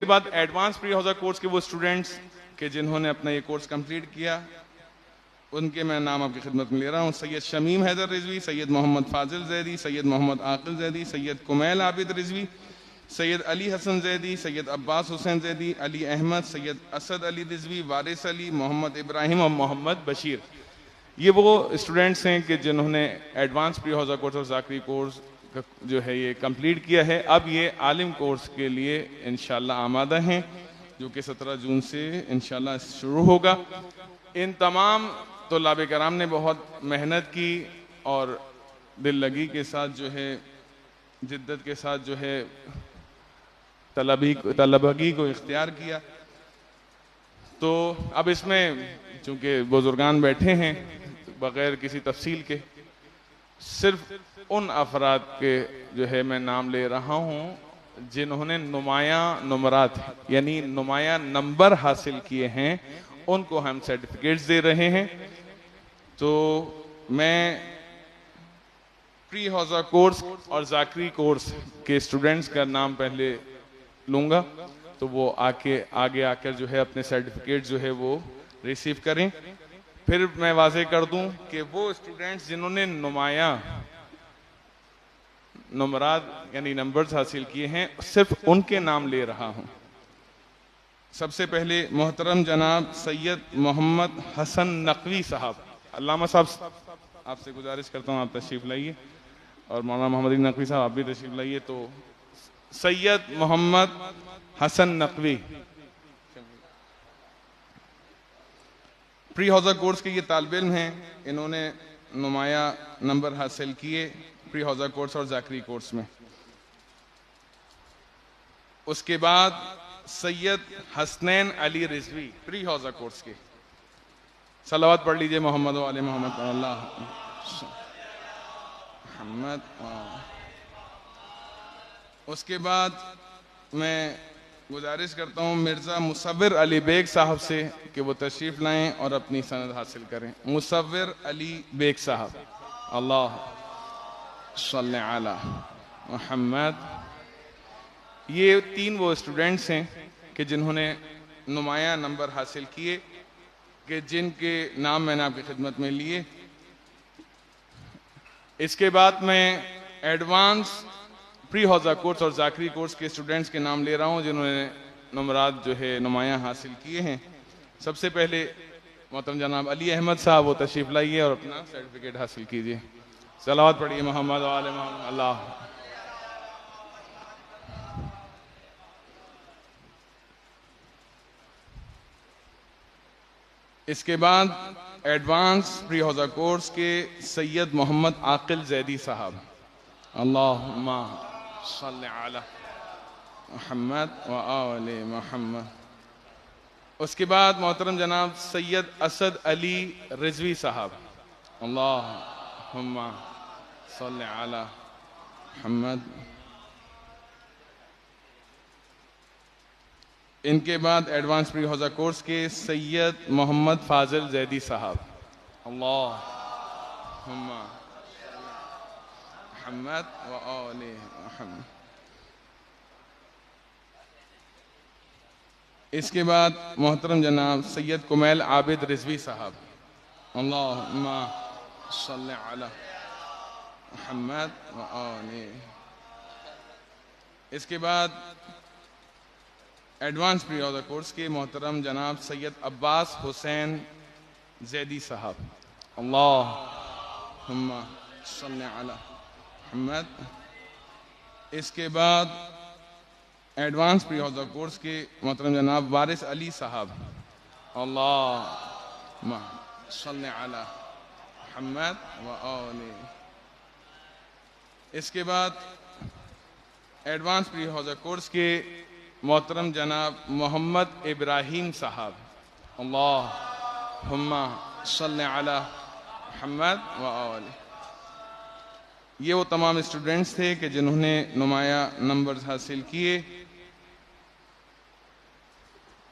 کے بعد ایڈوانس پری حوزہ کورس کے وہ اسٹوڈنٹس کہ جنہوں نے اپنا یہ کورس کمپلیٹ کیا، ان کے میں نام آپ کی خدمت میں لے رہا ہوں۔ سید شمیم حیدر رضوی، سید محمد فاضل زیدی، سید محمد عاقل زیدی، سید کمیل عابد رضوی، سید علی حسن زیدی، سید عباس حسین زیدی، علی احمد، سید اسد علی رضوی، وارث علی، محمد ابراہیم اور محمد بشیر۔ یہ وہ اسٹوڈنٹس ہیں کہ جنہوں نے ایڈوانس پری حوزہ کورس اور ذاکری کورس جو ہے یہ کمپلیٹ کیا ہے۔ اب یہ عالم کورس کے لیے انشاءاللہ آمادہ ہیں، جو کہ 17 جون سے انشاءاللہ شروع ہوگا۔ ان تمام طلاب کرام نے بہت محنت کی اور دل لگی کے ساتھ جو ہے، جدت کے ساتھ جو ہے طلبگی کو اختیار کیا۔ تو اب اس میں چونکہ بزرگان بیٹھے ہیں، بغیر کسی تفصیل کے صرف ان افراد کے جو ہے میں نام لے رہا ہوں جنہوں نے نمایاں نمرات یعنی نمایاں نمبر حاصل کیے ہیں، ان کو ہم سرٹیفکیٹس دے رہے ہیں۔ تو میں پری حوزہ کورس اور ذاکری کورس کے اسٹوڈنٹس کا نام پہلے لوں گا، تو وہ آگے آ کر جو ہے اپنے سرٹیفکیٹ جو ہے وہ ریسیو کریں۔ پھر میں واضح کر دوں کہ وہ اسٹوڈنٹس جنہوں نے نمایاں نمرات یعنی نمبرز حاصل کیے ہیں، صرف ان کے نام لے رہا ہوں۔ سب سے پہلے محترم جناب سید محمد حسن نقوی صاحب، علامہ صاحب آپ سے گزارش کرتا ہوں آپ تشریف لائیے، اور مولانا محمد نقوی صاحب آپ بھی تشریف لائیے۔ تو سید محمد حسن نقوی پری حوزہ کورس کے یہ طالب علم ہیں، انہوں نے نمایاں نمبر حاصل کیے پری حوزہ کورس اور ذاکری کورس میں۔ اس کے بعد سید حسنین علی رضوی پری حوزہ کورس کے، صلوات پڑھ لیجئے محمد و آل محمد اللہ محمد۔ اس کے بعد میں گزارش کرتا ہوں مرزا مصور علی بیگ صاحب سے کہ وہ تشریف لائیں اور اپنی سند حاصل کریں۔ مصور علی بیگ صاحب، اللہ صلی علی محمد۔ یہ تین وہ اسٹوڈنٹس ہیں کہ جنہوں نے نمایاں نمبر حاصل کیے، کہ جن کے نام میں نے آپ کی خدمت میں لیے۔ اس کے بعد میں ایڈوانس پری حوزہ کورس اور ذاکری کورس کے اسٹوڈنٹس کے نام لے رہا ہوں جنہوں نے نمرات جو ہے نمایاں حاصل کیے ہیں۔ سب سے پہلے محترم جناب علی احمد صاحب، وہ تشریف لائیے اور اپنا سرٹیفکیٹ حاصل کیجئے۔ صلوات پڑھیے محمد و آل محمد اللہ۔ اس کے بعد ایڈوانس پری حوزہ کورس کے سید محمد عاقل زیدی صاحب، اللہم صلی علی محمد و آل محمد۔ اس کے بعد محترم جناب سید اسد علی رضوی صاحب، اللہم صلی علی محمد۔ ان کے بعد ایڈوانس پری حوزہ کورس کے سید محمد فاضل زیدی صاحب، اللہم محمد و آل محمد۔ اس کے بعد محترم جناب سید کمیل عابد رضوی صاحب، اللہم صلی علی محمد و آل۔ اس کے بعد ایڈوانس پری حوزہ کورس کے محترم جناب سید عباس حسین زیدی صاحب، اللہم صلی علی محمد۔ اس کے بعد ایڈوانس پری حوزہ کورس کے محترم جناب وارث علی صاحب، اللہم صلی علی محمد و آل۔ اس کے بعد ایڈوانس پری حوزہ کورس کے محترم جناب محمد ابراہیم صاحب، اللہم صلی علی محمد و آل۔ یہ وہ تمام اسٹوڈنٹس تھے کہ جنہوں نے نمایاں نمبرز حاصل کیے۔